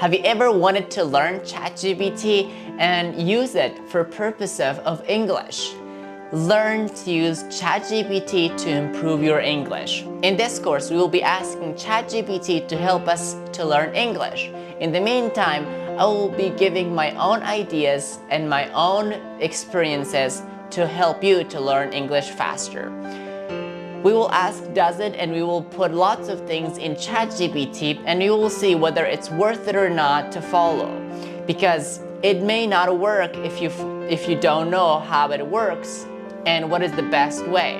Have you ever wanted to learn ChatGPT and use it for purpose of English? Learn to use ChatGPT to improve your English. In this course, we will be asking ChatGPT to help us to learn English. In the meantime, I will be giving my own ideas and my own experiences to help you to learn English faster. We will ask does it, and we will put lots of things in ChatGPT, and you will see whether it's worth it or not to follow, because it may not work if you don't know how it works and what is the best way.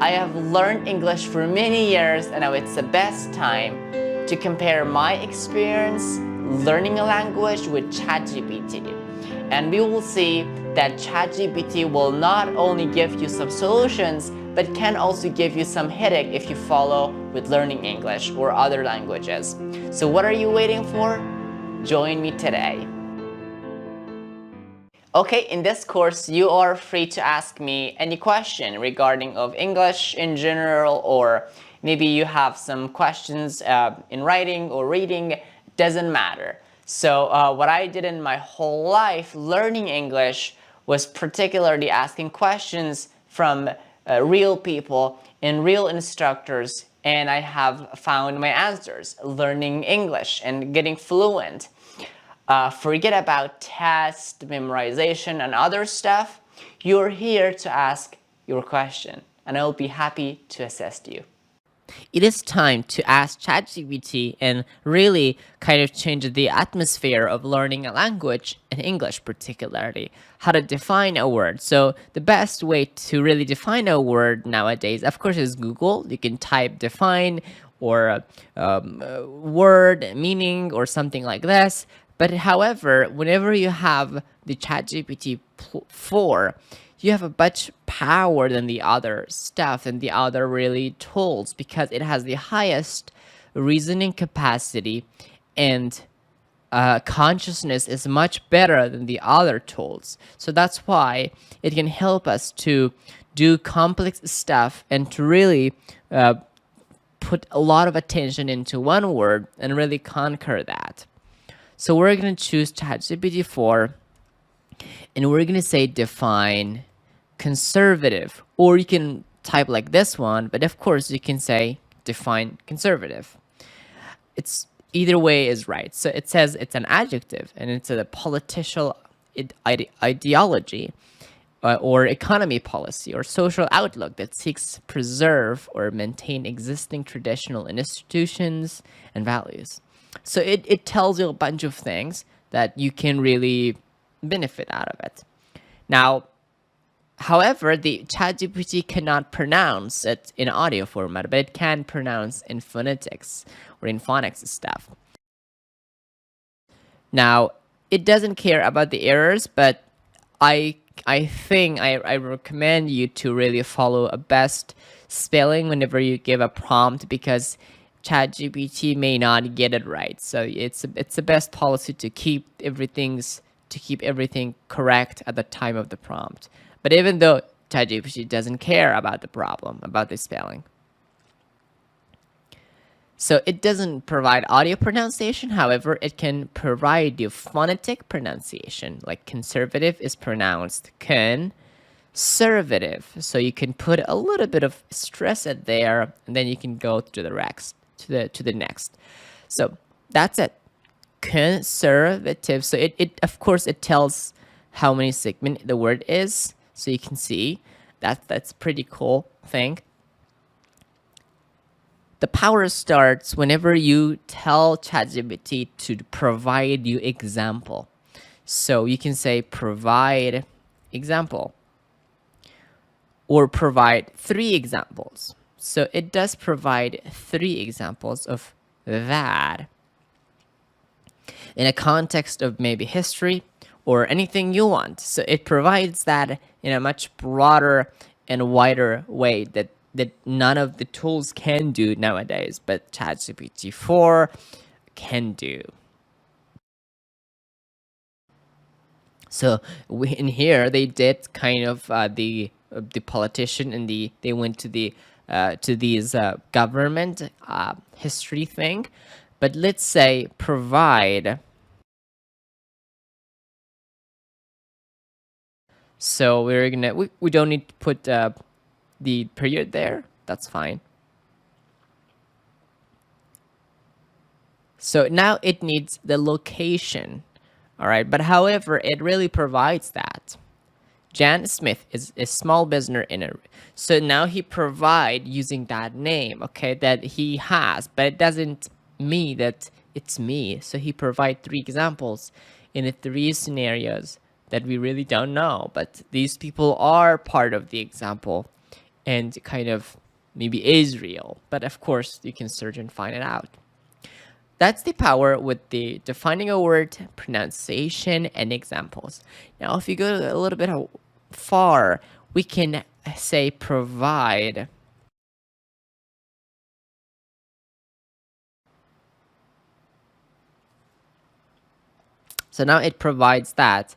I have learned English for many years, and now it's the best time to compare my experience learning a language with ChatGPT. And we will see that ChatGPT will not only give you some solutions, but can also give you some headache if you follow with learning English or other languages. So what are you waiting for? Join me today. Okay, in this course, you are free to ask me any question regarding of English in general, or maybe you have some questions in writing or reading, doesn't matter. So what I did in my whole life learning English was particularly asking questions from real people and real instructors, and I have found my answers learning English and getting fluent. Forget about test, memorization, and other stuff. You're here to ask your question, and I'll be happy to assist you. It is time to ask ChatGPT and really kind of change the atmosphere of learning a language, in English particularly, how to define a word. So the best way to really define a word nowadays, of course, is Google. You can type define or word meaning or something like this. But however, whenever you have the ChatGPT 4, you have a much power than the other stuff and the other really tools, because it has the highest reasoning capacity, and consciousness is much better than the other tools. So that's why it can help us to do complex stuff and to really put a lot of attention into one word and really conquer that. So we're going to choose ChatGPT 4, and we're going to say define conservative, or you can type like this one, but of course you can say define conservative. It's either way is right. So it says it's an adjective, and it's a political ideology or economy policy or social outlook that seeks preserve or maintain existing traditional institutions and values. So it tells you a bunch of things that you can really benefit out of it. Now, however, the ChatGPT cannot pronounce it in audio format, but it can pronounce in phonetics or in phonics stuff. Now, it doesn't care about the errors, but I think I recommend you to really follow a best spelling whenever you give a prompt, because ChatGPT may not get it right. So it's the best policy to keep everything correct at the time of the prompt. But even though ChatGPT doesn't care about the problem, about the spelling. So it doesn't provide audio pronunciation. However, it can provide you phonetic pronunciation. Like conservative is pronounced conservative. So you can put a little bit of stress at there, and then you can go to the next. So that's it. Conservative. So it of course it tells how many segment the word is. So you can see that's pretty cool thing. The power starts whenever you tell ChatGPT to provide you example. So you can say provide example or provide 3 examples. So it does provide 3 examples of that in a context of maybe history or anything you want. So it provides that in a much broader and wider way that none of the tools can do nowadays, but ChatGPT 4 can do. So in here they did kind of the politician, and they went to these government history thing. But let's say provide So we don't need to put the period there. That's fine. So now it needs the location. All right. But however, it really provides that. Jan Smith is a small business owner. So now he provide using that name, okay, that he has, but it doesn't mean that it's me. So he provide 3 examples in the 3 scenarios that we really don't know, but these people are part of the example and kind of maybe is real. But of course, you can search and find it out. That's the power with the defining a word, pronunciation, and examples. Now, if you go a little bit far, we can say provide. So now it provides that,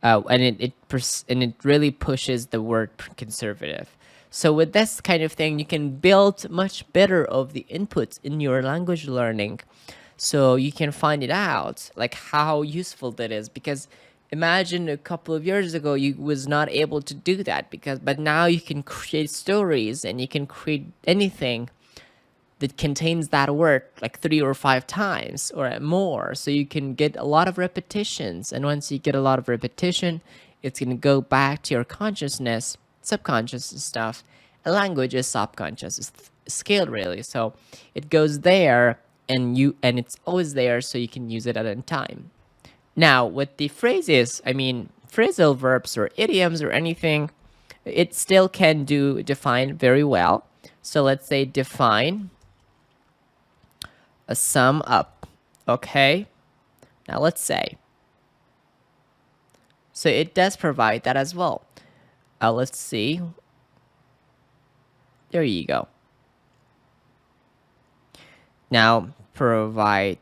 and it really pushes the word conservative. So with this kind of thing, you can build much better of the inputs in your language learning. So you can find it out, like how useful that is. Because imagine a couple of years ago, you was not able to do that but now you can create stories and you can create anything that contains that word like 3 or 5 times or more. So you can get a lot of repetitions. And once you get a lot of repetition, it's going to go back to your consciousness, subconscious stuff. A language is subconscious, it's scaled really. So it goes there and it's always there so you can use it at any time. Now with the phrases, I mean phrasal verbs or idioms or anything, it still can define very well. So let's say define a sum up. Okay, now let's say, so it does provide that as well. Let's see, there you go. Now provide,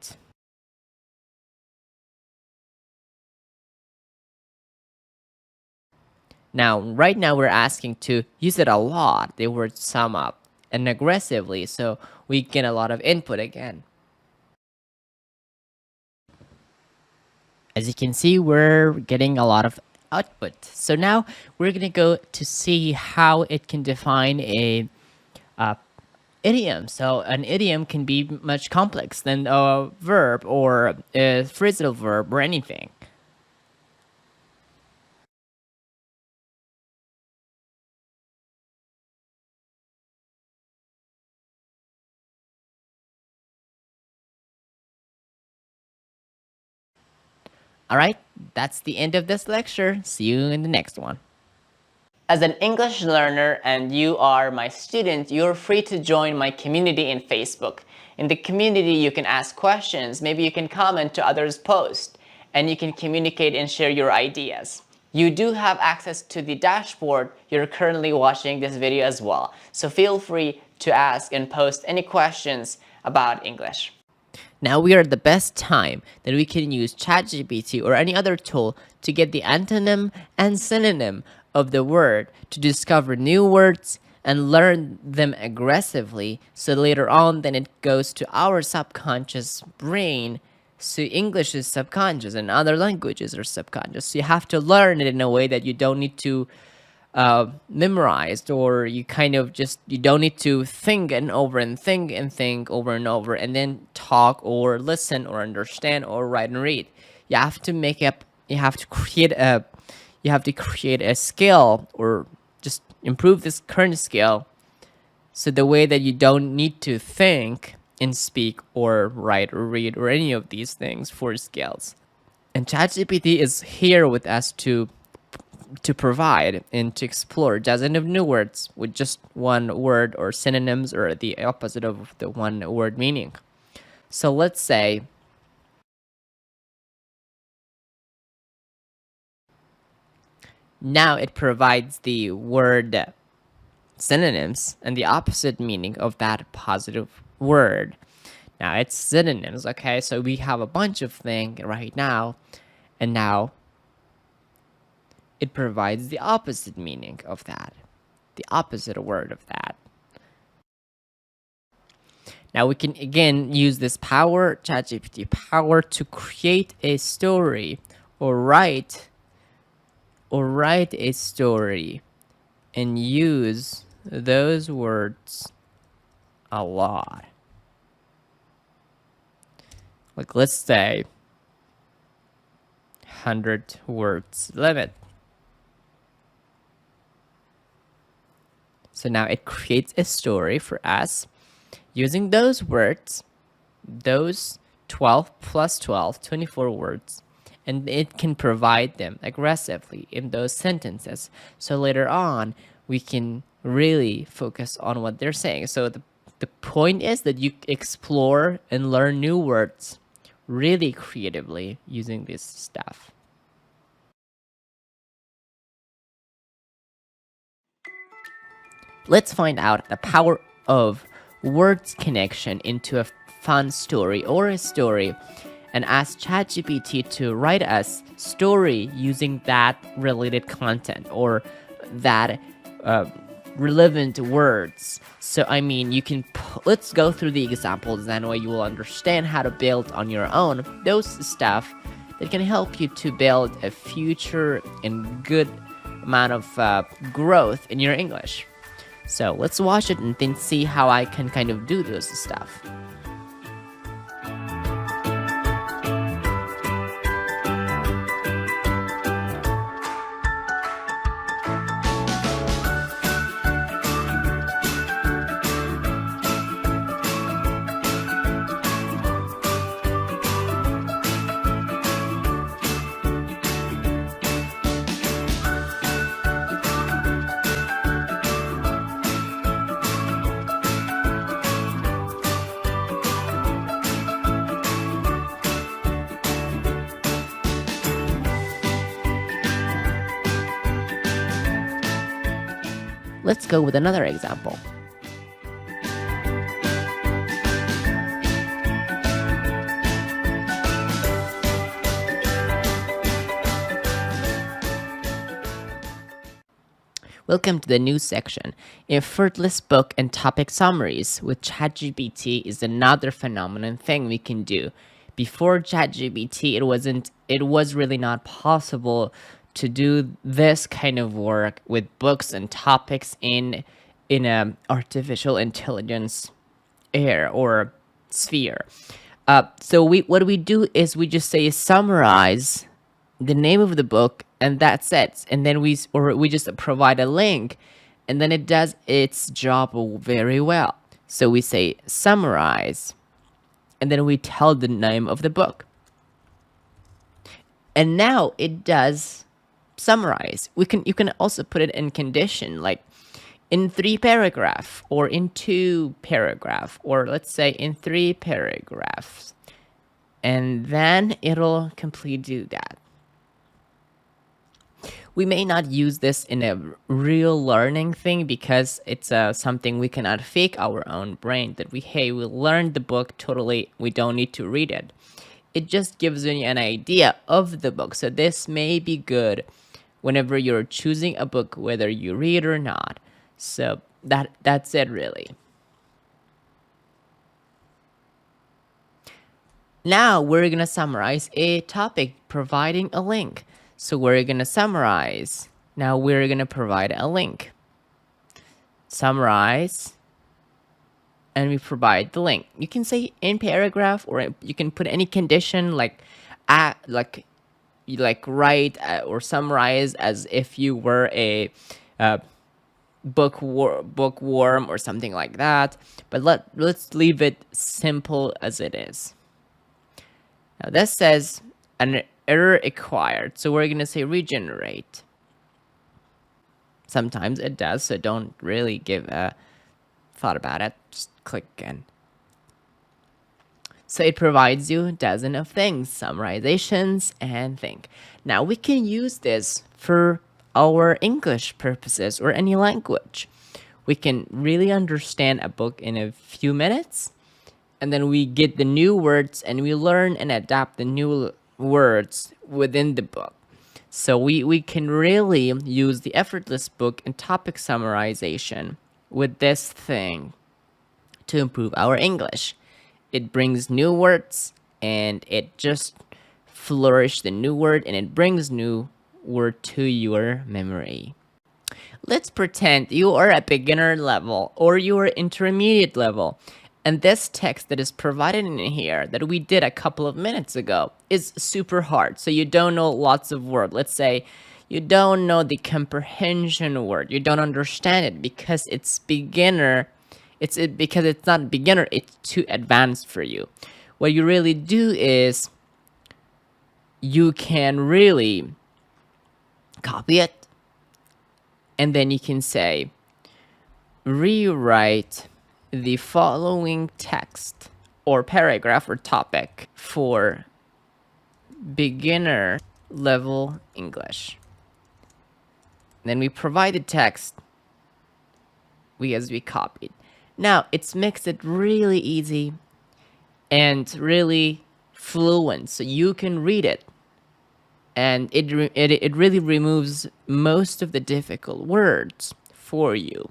now right now we're asking to use it a lot, the word sum up, and aggressively, so we get a lot of input again. As you can see, we're getting a lot of output. So now we're gonna go to see how it can define a idiom. So an idiom can be much complex than a verb or a phrasal verb or anything. All right, that's the end of this lecture. See you in the next one. As an English learner and you are my student, you're free to join my community in Facebook. In the community, you can ask questions, maybe you can comment to others' posts, and you can communicate and share your ideas. You do have access to the dashboard you're currently watching this video as well, so feel free to ask and post any questions about English. Now we are at the best time that we can use ChatGPT or any other tool to get the antonym and synonym of the word to discover new words and learn them aggressively, so later on then it goes to our subconscious brain. So English is subconscious and other languages are subconscious. So you have to learn it in a way that you don't need to memorized, or you don't need to think and think over and over and then talk or listen or understand or write and read. You have to create a skill or just improve this current skill, so the way that you don't need to think and speak or write or read or any of these things for skills. And ChatGPT is here with us to provide and to explore dozens of new words with just one word or synonyms or the opposite of the one word meaning. So let's say now it provides the word synonyms and the opposite meaning of that positive word. Now it's synonyms, okay? So we have a bunch of things right now, and now it provides the opposite meaning of that, the opposite word of that. Now we can again use this power, ChatGPT power, to create a story or write or write a story and use those words a lot. Like, let's say 100 words limit. So now it creates a story for us using those words, those 12 plus 12, 24 words, and it can provide them aggressively in those sentences. So later on, we can really focus on what they're saying. So the point is that you explore and learn new words really creatively using this stuff. Let's find out the power of words connection into a fun story or a story and ask ChatGPT to write us story using that related content or that relevant words. So I mean, you can let's go through the examples, that way you will understand how to build on your own those stuff that can help you to build a future and good amount of growth in your English. So let's watch it and then see how I can kind of do this stuff. Let's go with another example. Welcome to the news section. Effortless book and topic summaries with ChatGPT is another phenomenal thing we can do. Before ChatGPT, it was really not possible to do this kind of work with books and topics in a artificial intelligence air or sphere. So what we do is we just say summarize the name of the book and that's it, and then we just provide a link, and then it does its job very well. So we say summarize, and then we tell the name of the book, and now it does summarize. You can also put it in condition, like in 3 paragraphs or in 2 paragraphs, or let's say in 3 paragraphs, and then it'll completely do that. We may not use this in a real learning thing because it's something we cannot fake our own brain that we learned the book totally, we don't need to read it. It just gives you an idea of the book. So this may be good whenever you're choosing a book, whether you read or not. So that's it really. Now we're gonna summarize a topic, providing a link. So we're gonna summarize. Now we're gonna provide a link. Summarize, and we provide the link. You can say in paragraph, or you can put any condition like write or summarize as if you were a bookworm or something like that. But let's leave it simple as it is. Now this says an error acquired, so we're gonna say regenerate. Sometimes it does, so don't really give a thought about it. Just click again. So it provides you a dozen of things, summarizations, and think. Now we can use this for our English purposes or any language. We can really understand a book in a few minutes, and then we get the new words and we learn and adapt the new words within the book. So we can really use the effortless book and topic summarization with this thing to improve our English. It brings new words and it just flourishes the new word, and it brings new word to your memory. Let's pretend you are at beginner level or you are intermediate level, and this text that is provided in here that we did a couple of minutes ago is super hard. So you don't know lots of words. Let's say you don't know the comprehension word. You don't understand it because it's beginner. Because it's not beginner, it's too advanced for you. What you really do is you can really copy it, and then you can say, rewrite the following text or paragraph or topic for beginner level English. Then we provide the text as we copied. Now it makes it really easy and really fluent, so you can read it, and it really removes most of the difficult words for you.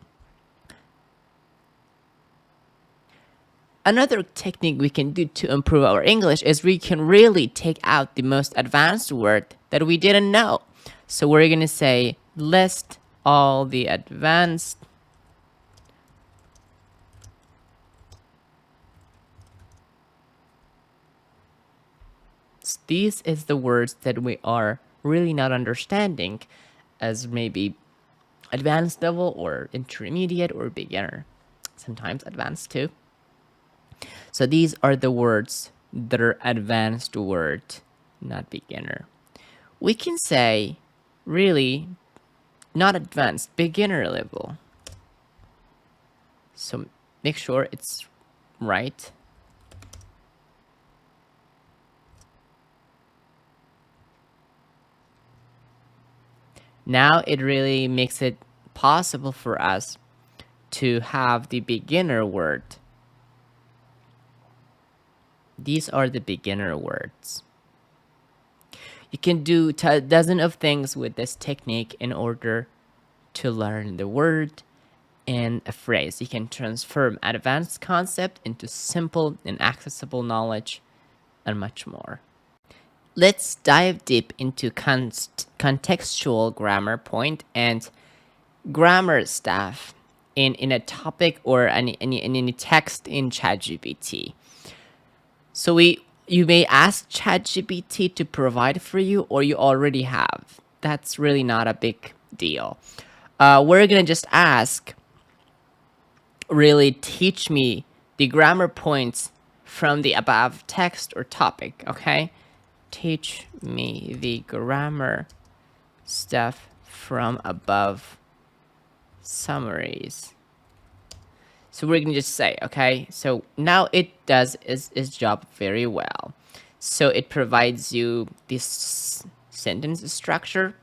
Another technique we can do to improve our English is we can really take out the most advanced word that we didn't know. So we're gonna say, list all the advanced these is the words that we are really not understanding as maybe advanced level or intermediate or beginner, sometimes advanced too. So these are the words that are advanced word, not beginner. We can say really not advanced, beginner level. So make sure it's right. Now it really makes it possible for us to have the beginner word. These are the beginner words. You can do a dozen of things with this technique in order to learn the word and a phrase. You can transform advanced concept into simple and accessible knowledge and much more. Let's dive deep into contextual grammar point and grammar stuff in a topic or any text in ChatGPT. So you may ask ChatGPT to provide for you, or you already have. That's really not a big deal. We're gonna just ask, really teach me the grammar points from the above text or topic, okay? Teach me the grammar stuff from above summaries. So we're gonna just say, okay, so now it does its job very well. So it provides you this sentence structure,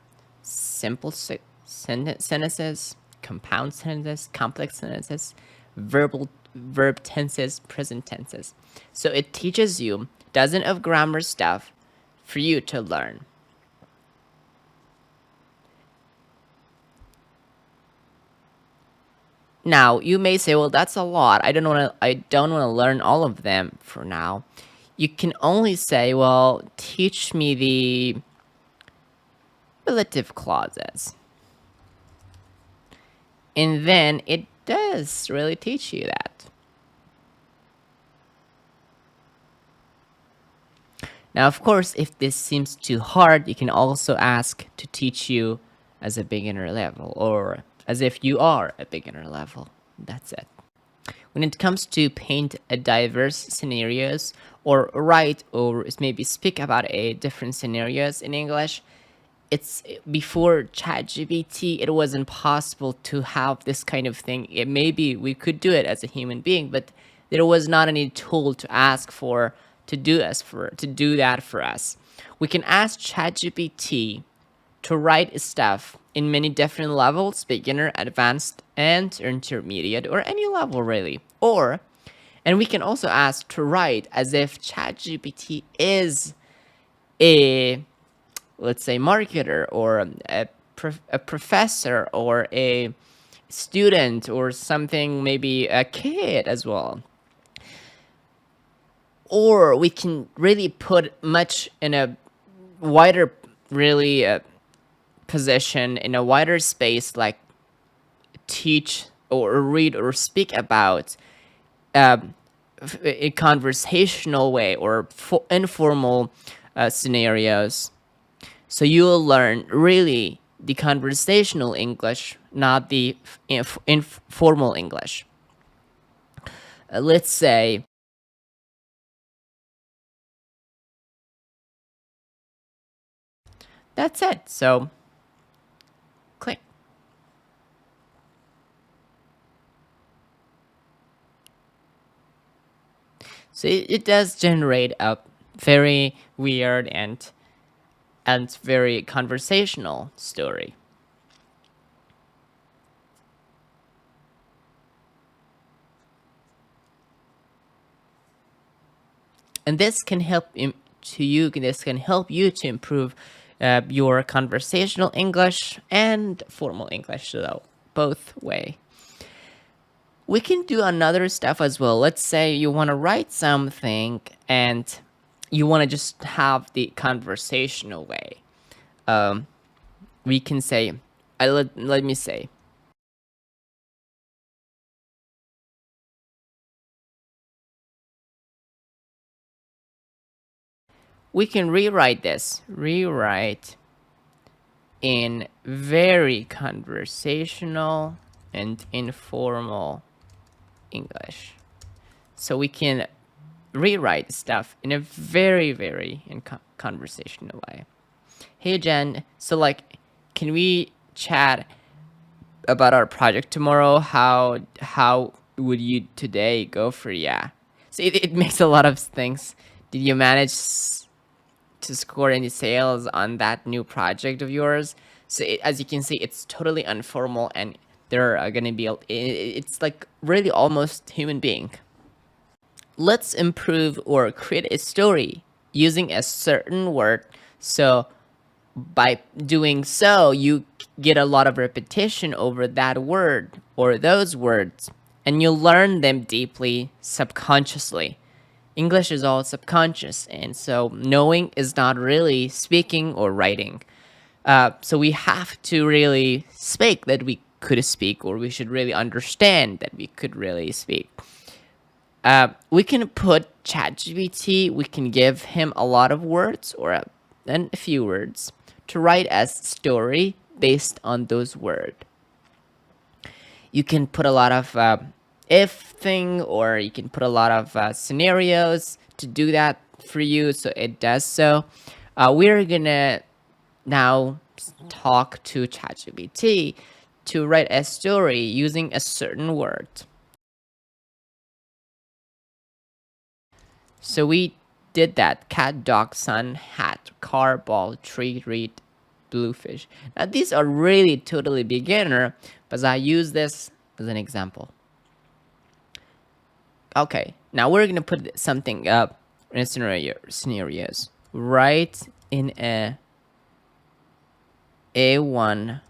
simple sentences, compound sentences, complex sentences, verb tenses, present tenses. So it teaches you dozens of grammar stuff for you to learn. Now you may say, well, that's a lot. I don't want to learn all of them for now. You can only say, well, teach me the relative clauses. And then it does really teach you that. Now, of course, if this seems too hard, you can also ask to teach you as a beginner level, or as if you are a beginner level. That's it. When it comes to paint a diverse scenarios or write or maybe speak about a different scenarios in English, it's before ChatGPT, it wasn't possible to have this kind of thing. Maybe we could do it as a human being, but there was not any tool to ask for to do that for us. We can ask ChatGPT to write stuff in many different levels, beginner, advanced, and intermediate, or any level really. And we can also ask to write as if ChatGPT is a, let's say, marketer or a professor or a student or something, maybe a kid as well. Or we can really put much in a wider, really position in a wider space, like teach or read or speak about a conversational way or informal scenarios. So you'll learn really the conversational English, not the informal English. Let's say that's it. So click. So it does generate a very weird and very conversational story. And this can help this can help you to improve your conversational English and formal English, though both way. We can do another stuff as well. Let's say you want to write something and you want to just have the conversational way. We can say, let me say, we can rewrite in very conversational and informal English. So we can rewrite stuff in a very conversational way. Hey Jen, so like, can we chat about our project tomorrow? How would you today go for ya? So it makes a lot of things. Did you manage to score any sales on that new project of yours? So as you can see, it's totally informal, and there are gonna be it's like really almost human being. Let's improve or create a story using a certain word. So by doing so, you get a lot of repetition over that word or those words, and you learn them deeply subconsciously. English is all subconscious, and so knowing is not really speaking or writing. So we have to really speak that we could speak, or we should really understand that we could really speak. We can put ChatGPT, we can give him a lot of words or a few words to write as story based on those words. You can put a lot of if thing, or you can put a lot of scenarios to do that for you, so it does so. We're gonna now talk to ChatGPT to write a story using a certain word. So we did that: cat, dog, sun, hat, car, ball, tree, reed, bluefish. Now these are really totally beginner, but I use this as an example. Okay, now we're gonna put something up in scenarios right in a A1,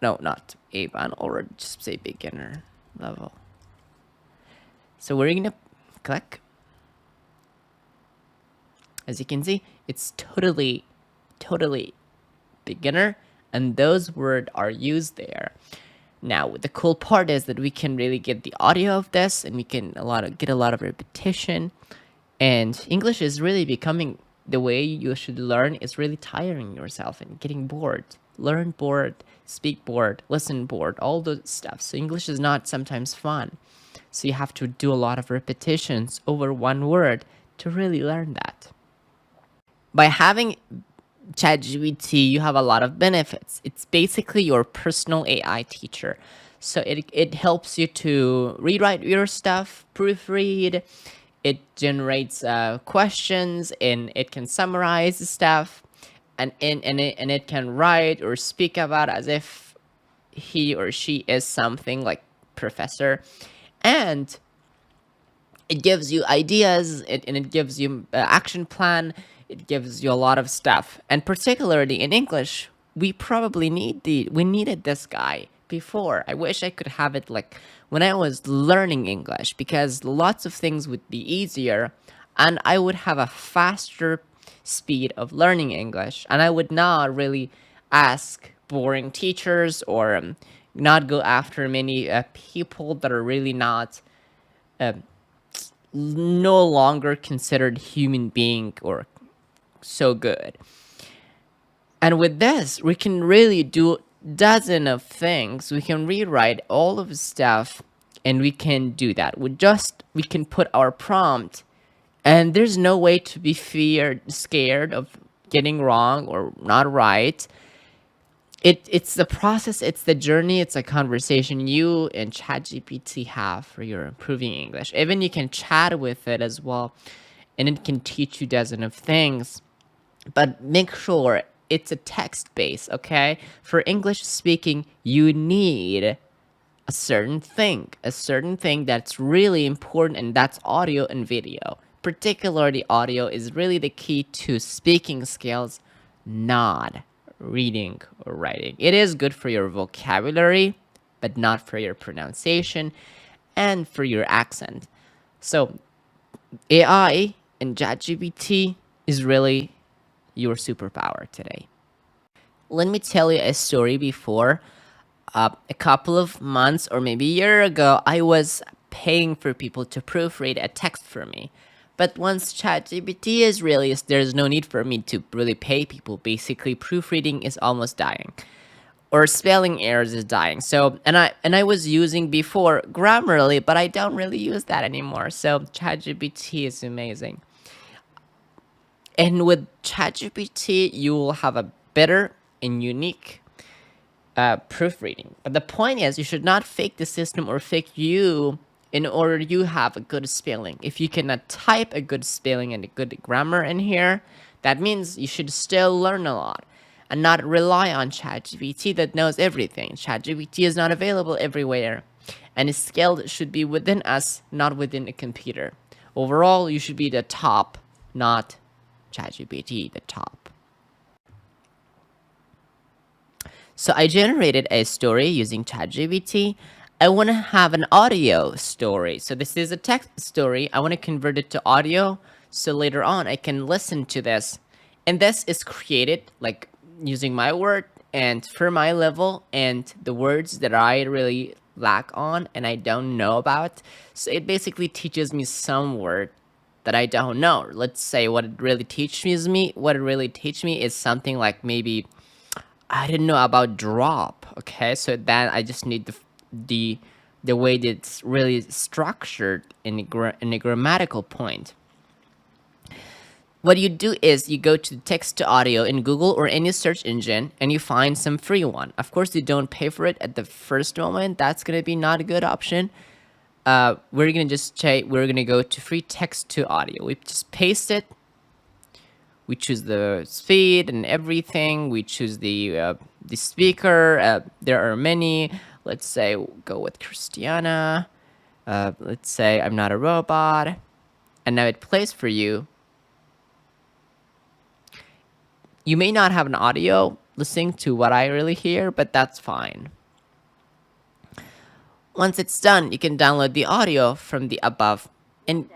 no, not A1, or just say beginner level. So we're gonna click. As you can see, it's totally beginner, and those words are used there. Now, the cool part is that we can really get the audio of this, and we can get a lot of repetition. And English is really becoming the way you should learn. Is really tiring yourself and getting bored. Learn bored, speak bored, listen bored, all those stuff. So English is not sometimes fun. So you have to do a lot of repetitions over one word to really learn that. By having ChatGPT, you have a lot of benefits. It's basically your personal AI teacher. So it helps you to rewrite your stuff, proofread. It generates questions, and it can summarize the stuff, and it can write or speak about as if he or she is something like professor, and it gives you ideas, and it gives you action plan. It gives you a lot of stuff, and particularly in English, we probably needed this guy before. I wish I could have it like when I was learning English, because lots of things would be easier, and I would have a faster speed of learning English, and I would not really ask boring teachers or not go after many people that are really not no longer considered human being or so good. And with this, we can really do dozen of things. We can rewrite all of the stuff, and we can do that. We can put our prompt, and there's no way to be scared of getting wrong or not right. It's the process, it's the journey, it's a conversation you and ChatGPT have for your improving English. Even you can chat with it as well, and it can teach you dozen of things. But make sure it's a text base, okay? For English speaking, you need a certain thing that's really important, and that's audio and video. Particularly audio is really the key to speaking skills, not reading or writing. It is good for your vocabulary, but not for your pronunciation and for your accent. So AI and ChatGPT is really your superpower today. Let me tell you a story before. A couple of months or maybe a year ago, I was paying for people to proofread a text for me. But once ChatGPT is released, there's no need for me to really pay people. Basically, proofreading is almost dying, or spelling errors is dying. So, and I was using before Grammarly, but I don't really use that anymore. So ChatGPT is amazing. And with ChatGPT, you will have a better and unique proofreading. But the point is, you should not fake the system or fake you in order you have a good spelling. If you cannot type a good spelling and a good grammar in here, that means you should still learn a lot and not rely on ChatGPT that knows everything. ChatGPT is not available everywhere, and its skill should be within us, not within a computer. Overall, you should be the top, not ChatGPT, the top. So I generated a story using ChatGPT. I want to have an audio story. So this is a text story. I want to convert it to audio, so later on I can listen to this. And this is created like using my word and for my level and the words that I really lack on and I don't know about. So it basically teaches me some word that I don't know. Let's say what it really teaches me is something like maybe I didn't know about drop. Okay, so then I just need the way that it's really structured in a grammatical point. What you do is you go to text to audio in Google or any search engine and you find some free one. Of course, you don't pay for it at the first moment. That's gonna be not a good option. We're gonna go to free text to audio. We just paste it. We choose the speed and everything. We choose the speaker. There are many. Let's say we'll go with Christiana. Let's say I'm not a robot. And now it plays for you. You may not have an audio listening to what I really hear, but that's fine. Once it's done, you can download the audio from the above and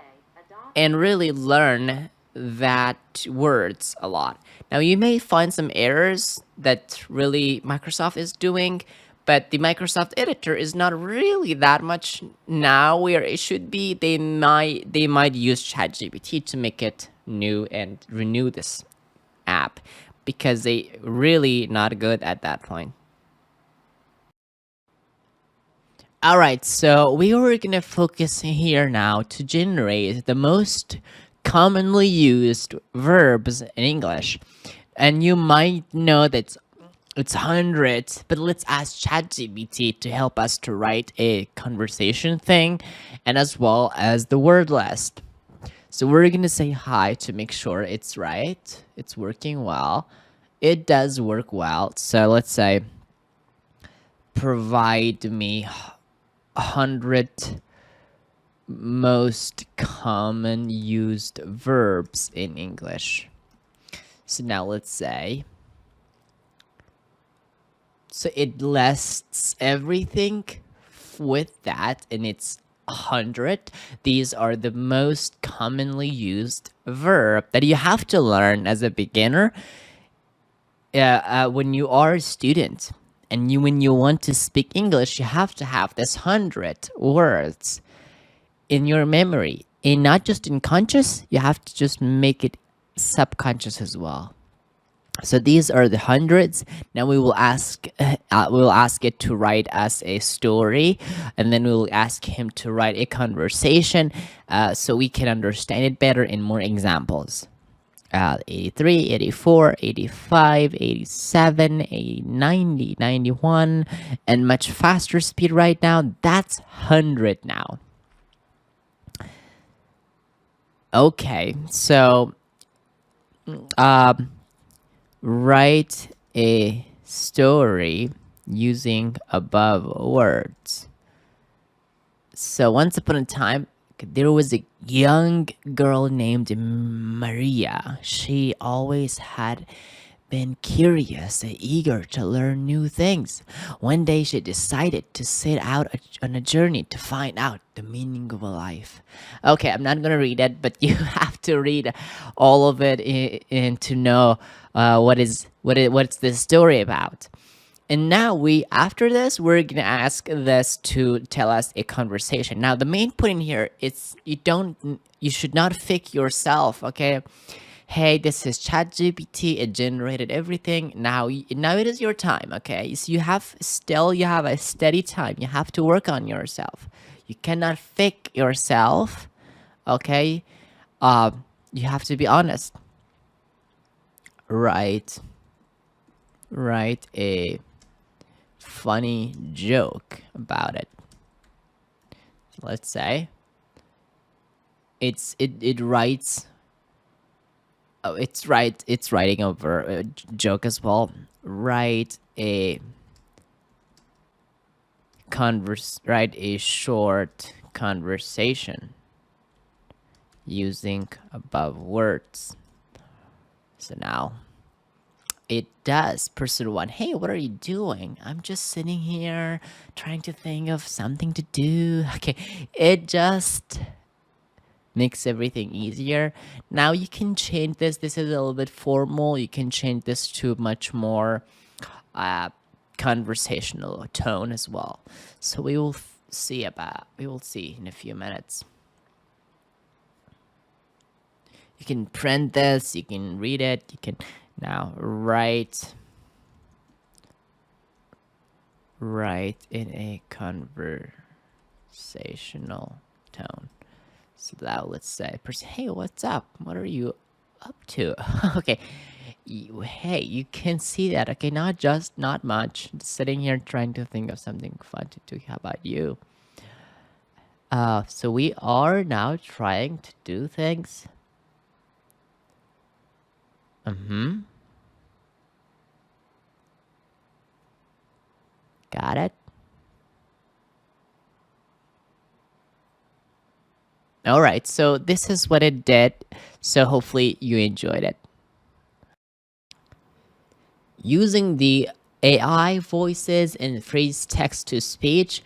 really learn that words a lot. Now you may find some errors that really Microsoft is doing, but the Microsoft editor is not really that much now where it should be. They might use ChatGPT to make it new and renew this app because they really not good at that point. All right, so we are going to focus here now to generate the most commonly used verbs in English. And you might know that it's hundreds, but let's ask ChatGPT to help us to write a conversation thing and as well as the word list. So we're going to say hi to make sure it's right. It's working well. It does work well. So let's say, provide me 100 most common used verbs in English. So now let's say, so it lists everything with that and it's 100. These are the most commonly used verb that you have to learn as a beginner. when you are a student and when you want to speak English, you have to have this 100 words in your memory, and not just in conscious. You have to just make it subconscious as well. So these are the hundreds. Now we will ask it to write us a story, and then we will ask him to write a conversation, so we can understand it better in more examples. 83, 84, 85, 87, 80, 90, 91, and much faster speed right now. That's 100 now. Okay, so write a story using above words. So once upon a time, there was a young girl named Maria. She always had been curious and eager to learn new things. One day she decided to set out on a journey to find out the meaning of a life. Okay, I'm not gonna read it, but you have to read all of it in to know what's this story about. And now after this, we're gonna ask this to tell us a conversation. Now the main point in here is you should not fake yourself, okay? Hey, this is ChatGPT. It generated everything. Now it is your time, okay? So you have a steady time. You have to work on yourself. You cannot fake yourself, okay? You have to be honest. Write a funny joke about it. Let's say it writes. Oh, it's writing a joke as well. Write a short conversation using above words. So now it does. Person one, hey, what are you doing? I'm just sitting here trying to think of something to do. Okay, it just makes everything easier. Now you can change this. This is a little bit formal. You can change this to much more conversational tone as well. So we will see in a few minutes. You can print this. You can read it. You can now write in a conversational tone. So now let's say, hey, what's up? What are you up to? Okay, hey, you can see that. Okay, not much. Just sitting here trying to think of something fun to do. How about you? So we are now trying to do things. Got it. All right, so this is what it did. So hopefully you enjoyed it. Using the AI voices and phrase text to speech,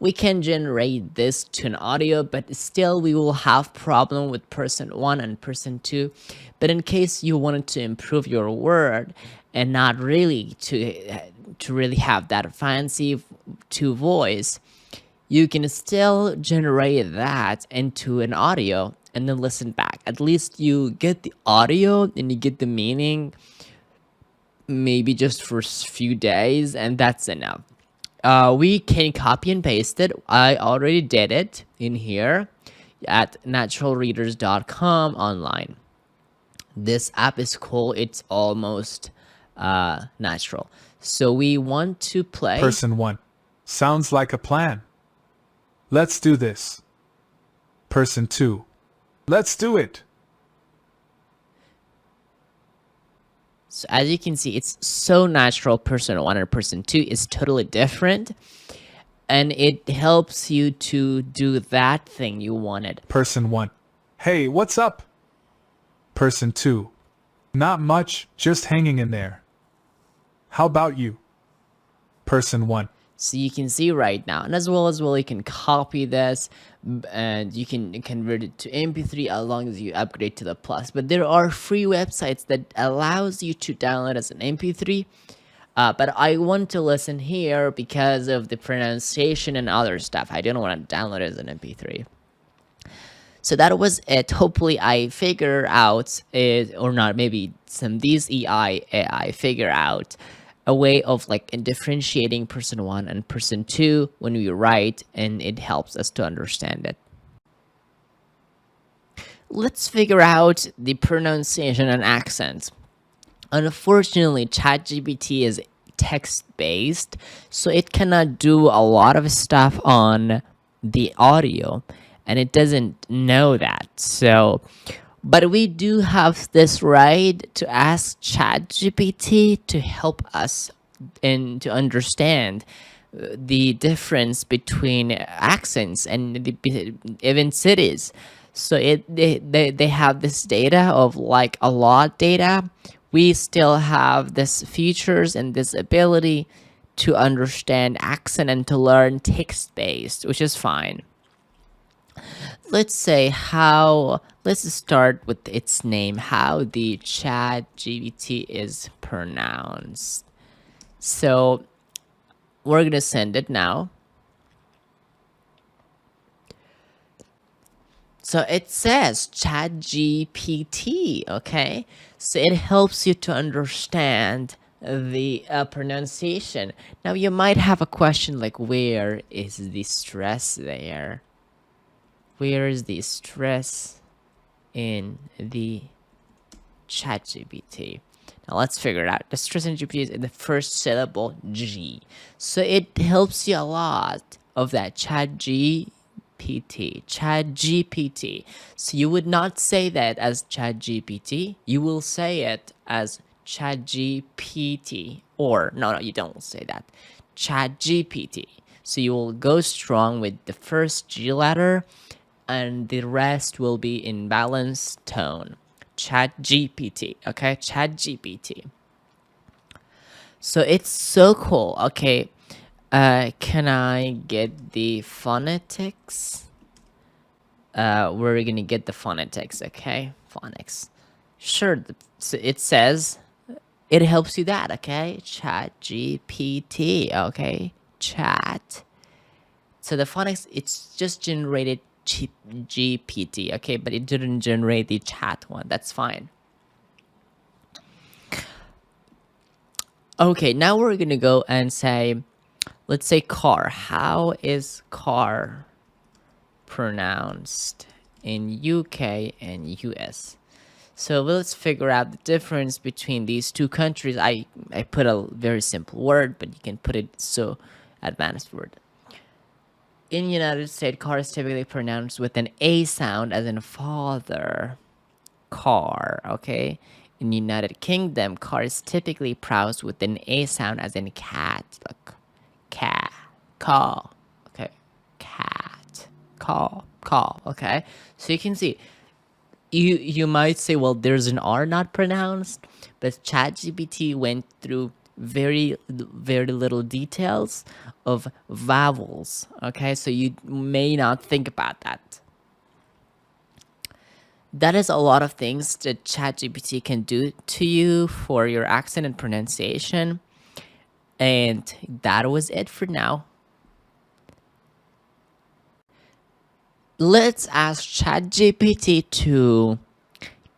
we can generate this to an audio, but still we will have problem with person one and person two. But in case you wanted to improve your word and not really to really have that fancy to voice, you can still generate that into an audio and then listen back. At least you get the audio and you get the meaning, maybe just for a few days, and that's enough. We can copy and paste it. I already did it in here at naturalreaders.com online. This app is cool. It's almost natural. So we want to play. Person one, sounds like a plan. Let's do this. Person two, let's do it. So as you can see, it's so natural. Person one and person two is totally different. And it helps you to do that thing you wanted. Person one, hey, what's up? Person two, not much, just hanging in there. How about you? Person one, So you can see right now, and as well, you can copy this and you can convert it to MP3 as long as you upgrade to the Plus. But there are free websites that allows you to download as an MP3. But I want to listen here because of the pronunciation and other stuff. I don't want to download it as an MP3. So that was it. Hopefully I figure out it, or not, maybe these AI figure out a way of like differentiating person 1 and person 2 when we write, and it helps us to understand it. Let's figure out the pronunciation and accent. Unfortunately, ChatGPT is text-based, so it cannot do a lot of stuff on the audio, and it doesn't know that. So, but we do have this right to ask ChatGPT to help us and to understand the difference between accents and even cities. So they have this data of like a lot data. We still have this features and this ability to understand accent and to learn text based, which is fine. Let's start with its name, how the ChatGPT is pronounced. So we're gonna send it now. So it says ChatGPT, okay? So it helps you to understand the pronunciation. Now you might have a question like, where is the stress there? Where is the stress in the ChatGPT? Now let's figure it out. The stress in GPT is in the first syllable, G. So it helps you a lot of that ChatGPT. So you would not say that as ChatGPT. You will say it as ChatGPT. Or, no, you don't say that. ChatGPT. So you will go strong with the first G letter, and the rest will be in balanced tone. ChatGPT, okay? ChatGPT. So it's so cool. Okay, can I get the phonetics? We're gonna get the phonetics, okay? Phonics. Sure, so it says it helps you that, okay? ChatGPT, okay? Chat. So the phonics, it's just generated GPT, okay? But it didn't generate the chat one. That's fine. Okay, now we're gonna go and say, let's say car. How is car pronounced in UK and US? So let's figure out the difference between these two countries. I put a very simple word, but you can put it so advanced word. In United States, car is typically pronounced with an A sound, as in father. Car, okay? In United Kingdom, car is typically pronounced with an A sound, as in cat. Look, cat, call, okay? Cat, call, okay? So you can see, you might say, well, there's an R not pronounced, but ChatGPT went through very little details of vowels, okay? So you may not think about that. That is a lot of things that ChatGPT can do to you for your accent and pronunciation. And that was it for now. Let's ask ChatGPT to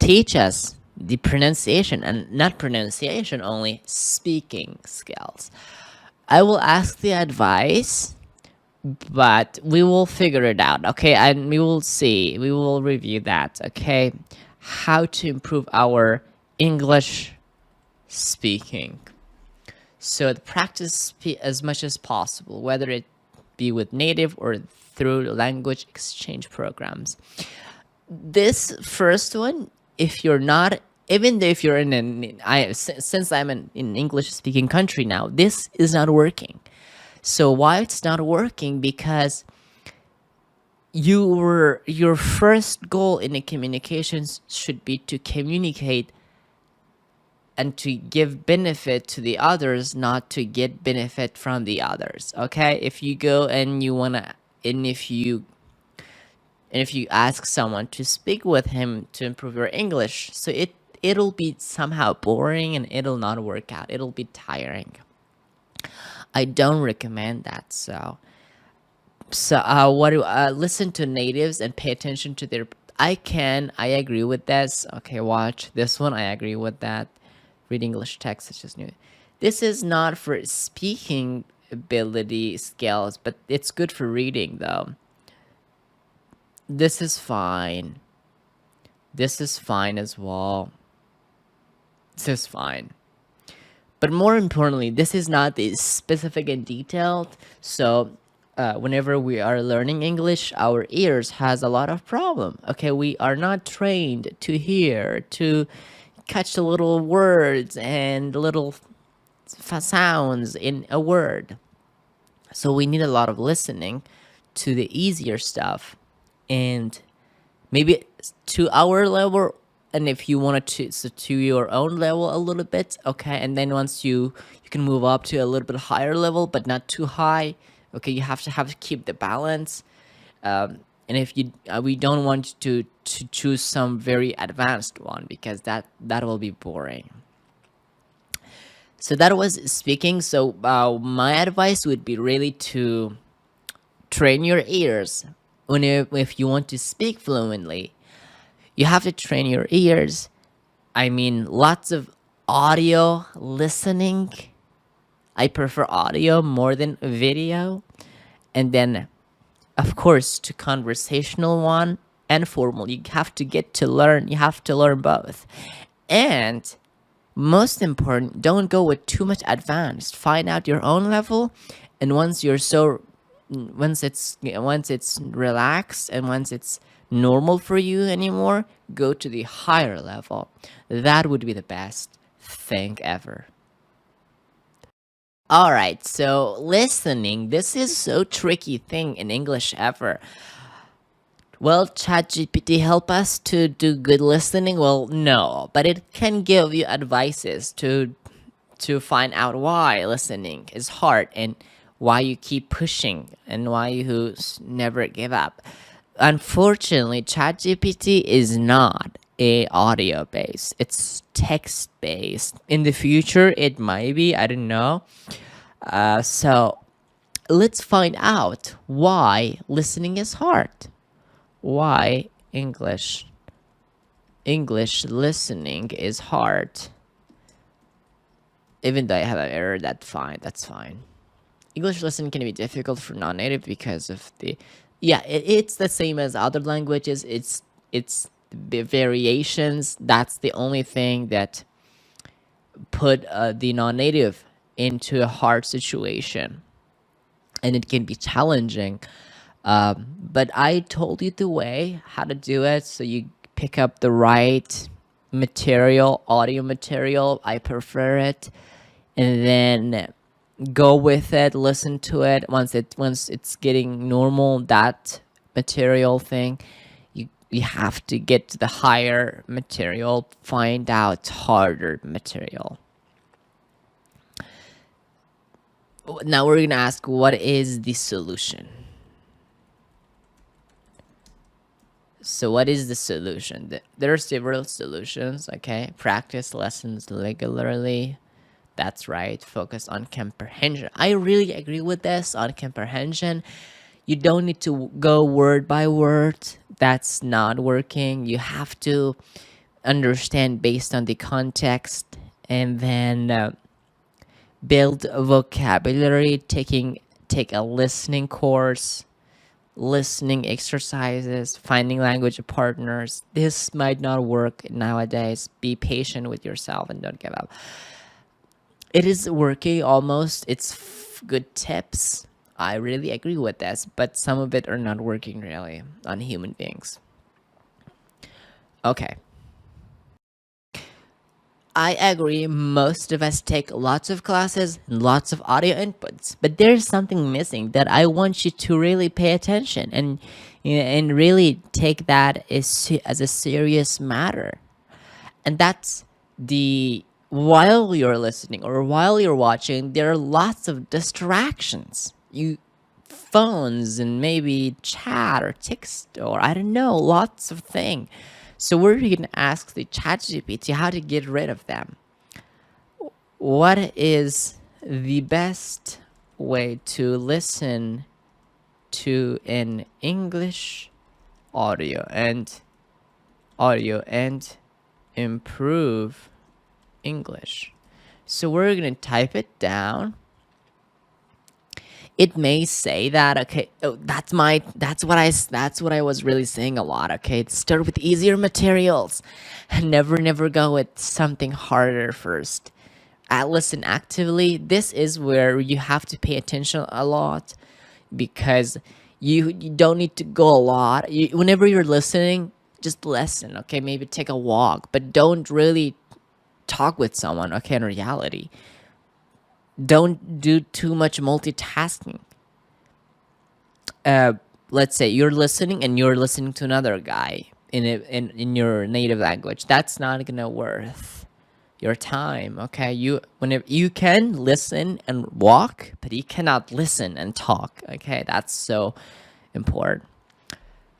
teach us the pronunciation, and not pronunciation only, speaking skills. I will ask the advice, but we will figure it out, okay? And we will see, we will review that, okay? How to improve our English speaking. So practice as much as possible, whether it be with native or through language exchange programs. This first one, if you're not, even though if you're since I'm in English speaking country now, this is not working. So why it's not working? Because your first goal in the communications should be to communicate and to give benefit to the others, not to get benefit from the others. Okay, if you go and you wanna, and if you ask someone to speak with him to improve your English, so it'll be somehow boring and it'll not work out. It'll be tiring. I don't recommend that. What do listen to natives and pay attention to their. I agree with this. Okay, watch this one. I agree with that. Read English text is just new. This is not for speaking ability skills, but it's good for reading though. This is fine. This is fine as well. This is fine. But more importantly, this is not the specific and detailed. So whenever we are learning English, our ears has a lot of problem. Okay, we are not trained to hear, to catch the little words and little sounds in a word. So we need a lot of listening to the easier stuff, and maybe to our level, and if you want to, so to your own level a little bit. Okay, and then once you can move up to a little bit higher level, but not too high. Okay, you have to keep the balance. And if you we don't want to choose some very advanced one, because that will be boring. So that was speaking. So my advice would be really to train your ears. If you want to speak fluently, you have to train your ears. I mean, lots of audio listening. I prefer audio more than video. And then, of course, to conversational one and formal. You have to get to learn. You have to learn both. And most important, don't go with too much advanced. Find out your own level, and once it's relaxed and once it's normal for you anymore, go to the higher level. That would be the best thing ever. All right, so listening. This is so tricky thing in English ever. Will ChatGPT help us to do good listening? Well, no, but it can give you advices to find out why listening is hard and why you keep pushing and why you never give up. Unfortunately, ChatGPT is not a audio based. It's text based. In the future, it might be. I don't know. So let's find out why listening is hard. Why English listening is hard. Even though I have an error, that's fine. English listening can be difficult for non-native because of it's the same as other languages. It's the variations. That's the only thing that put the non-native into a hard situation, and it can be challenging. But I told you the way how to do it, so you pick up the right material, audio material. I prefer it, and then go with it. Listen to it. Once it's getting normal, that material thing, you have to get to the higher material. Find out harder material. Now we're gonna ask, what is the solution? So what is the solution? There are several solutions. Okay, practice lessons regularly. That's right. Focus on comprehension. I really agree with this on comprehension. You don't need to go word by word. That's not working. You have to understand based on the context, and then build a vocabulary. Take a listening course, listening exercises, finding language partners. This might not work nowadays. Be patient with yourself and don't give up. It is working almost. It's good tips. I really agree with this, but some of it are not working really on human beings. Okay. I agree, most of us take lots of classes and lots of audio inputs, but there's something missing that I want you to really pay attention and really take that as a serious matter. And that's the while you're listening or while you're watching, there are lots of distractions. Phones and maybe chat or text or I don't know, lots of things. So we're gonna ask the ChatGPT how to get rid of them. What is the best way to listen to an English audio and improve English? So we're gonna type it down. It may say that, okay, oh, that's what I was really saying a lot. Okay, start with easier materials, never go with something harder first. Listen actively. This is where you have to pay attention a lot, because you don't need to go a lot. Whenever you're listening, just listen. Okay, maybe take a walk, but don't really talk with someone. Okay, in reality, don't do too much multitasking. Let's say you're listening and you're listening to another guy in your native language. That's not gonna worth your time. Okay, whenever you can listen and walk, but you cannot listen and talk. Okay, that's so important.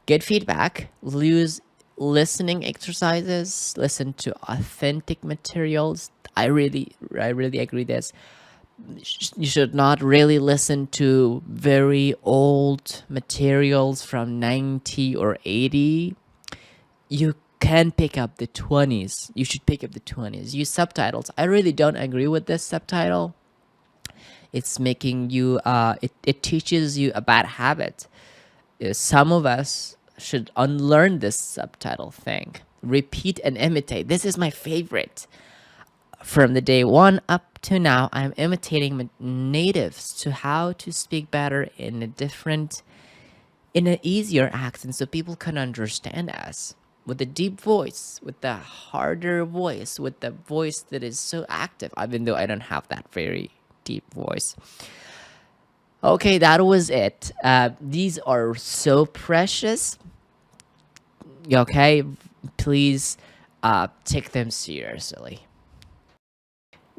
Get feedback. Use listening exercises. Listen to authentic materials. I really agree this. You should not really listen to very old materials from 90 or 80. You can pick up the 20s. You should pick up the 20s. Use subtitles. I really don't agree with this subtitle. It's making you, it teaches you a bad habit. Some of us should unlearn this subtitle thing. Repeat and imitate. This is my favorite. From the day one up to now, I'm imitating natives to how to speak better in an easier accent so people can understand us. With a deep voice, with the harder voice, with the voice that is so active, even though I don't have that very deep voice. Okay, that was it. These are so precious. Okay, please take them seriously.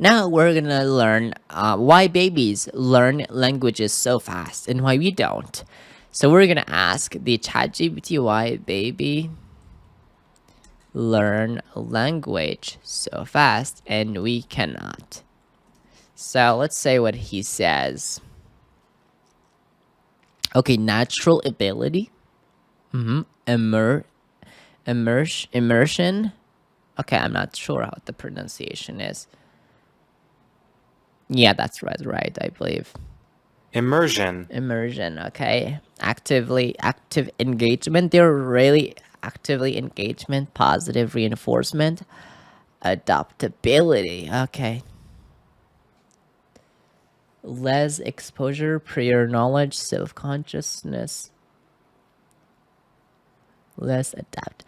Now we're gonna learn why babies learn languages so fast and why we don't. So we're gonna ask the ChatGPT why baby learn language so fast and we cannot. So let's say what he says. Okay, natural ability. Immersion. Okay, I'm not sure how the pronunciation is. Yeah, that's right, I believe. Immersion. Okay. Active engagement. They're really actively engagement, positive reinforcement, adaptability. Okay. Less exposure, prior knowledge, self-consciousness. Less adapt.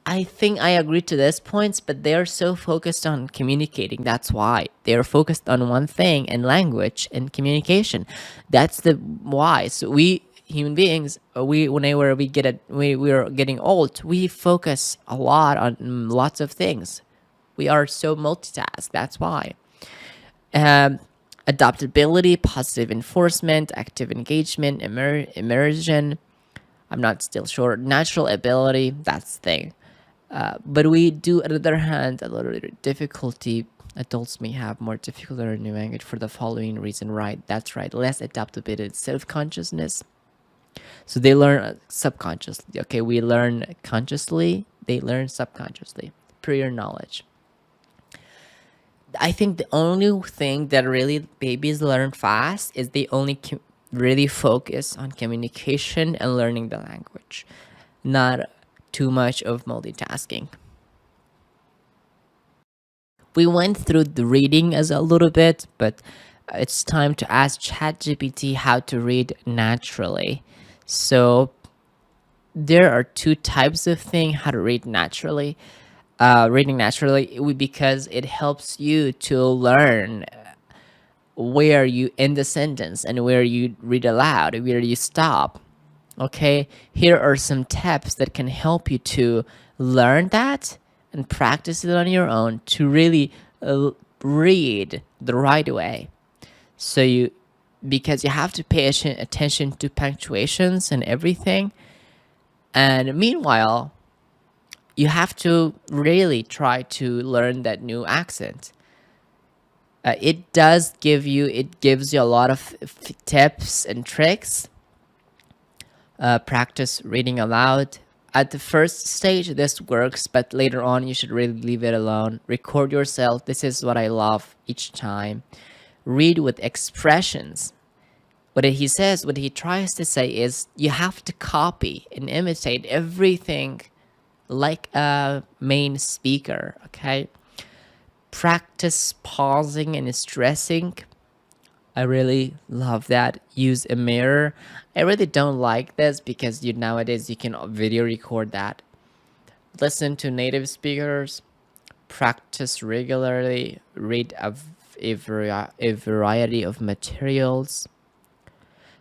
I think I agree to these points, but they're so focused on communicating. That's why they're focused on one thing, and language and communication. That's the why. So we human beings, whenever we are getting old, we focus a lot on lots of things. We are so multitask. That's why. Adaptability, positive enforcement, active engagement, immersion. I'm not still sure. Natural ability. That's the thing. But we do, on the other hand, a little bit of difficulty. Adults may have more difficulty learning new language for the following reason, right? That's right. Less adaptability, self-consciousness. So they learn subconsciously. Okay, we learn consciously. They learn subconsciously. Prior knowledge. I think the only thing that really babies learn fast is they only really focus on communication and learning the language, not too much of multitasking. We went through the reading as a little bit, but it's time to ask ChatGPT how to read naturally. So there are two types of thing how to read naturally. Reading naturally because it helps you to learn where you end the sentence and where you read aloud, where you stop. Okay, here are some tips that can help you to learn that and practice it on your own to really read the right way. So because you have to pay attention to punctuations and everything. And meanwhile, you have to really try to learn that new accent. It gives you a lot of tips and tricks. Practice reading aloud. At the first stage, this works, but later on, you should really leave it alone. Record yourself. This is what I love each time. Read with expressions. What he tries to say is you have to copy and imitate everything like a main speaker, okay? Practice pausing and stressing. I really love that. Use a mirror. I really don't like this because nowadays you can video record that. Listen to native speakers. Practice regularly. Read a variety of materials.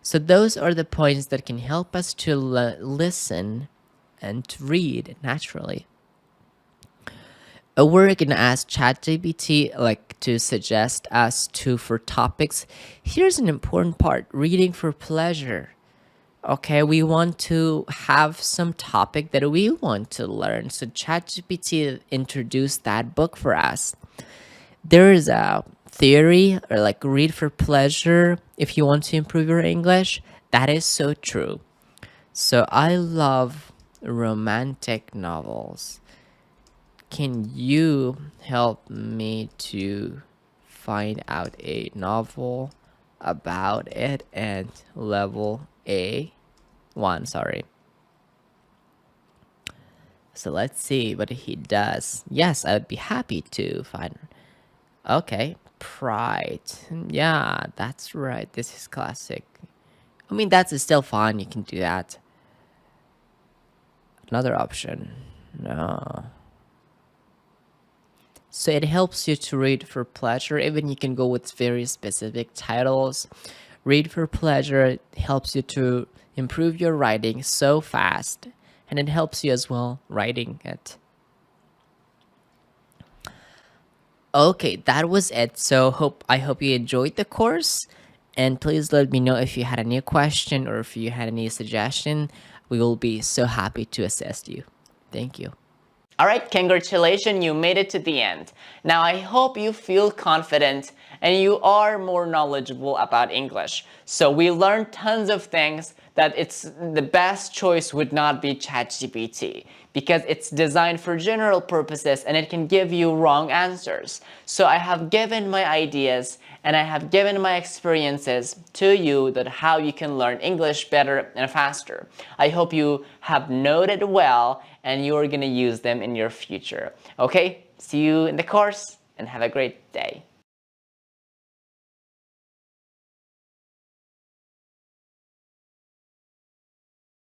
So those are the points that can help us to listen and to read naturally. We're gonna ask ChatGPT to suggest us for topics. Here's an important part: reading for pleasure. Okay, we want to have some topic that we want to learn. So ChatGPT introduced that book for us. There is a theory or read for pleasure if you want to improve your English. That is so true. So I love romantic novels. Can you help me to find out a novel about it and level A1, sorry. So let's see what he does. Yes, I would be happy to find. Okay, Pride. Yeah, that's right. This is classic. I mean, that's still fun. You can do that. Another option. No. So it helps you to read for pleasure. Even you can go with very specific titles. Read for pleasure. It helps you to improve your writing so fast. And it helps you as well writing it. Okay, that was it. So I hope you enjoyed the course. And please let me know if you had any question or if you had any suggestion. We will be so happy to assist you. Thank you. All right, congratulations, you made it to the end. Now I hope you feel confident and you are more knowledgeable about English. So we learned tons of things that the best choice would not be ChatGPT because it's designed for general purposes and it can give you wrong answers. So I have given my ideas and I have given my experiences to you that how you can learn English better and faster. I hope you have noted well and you're gonna use them in your future. Okay, see you in the course and have a great day.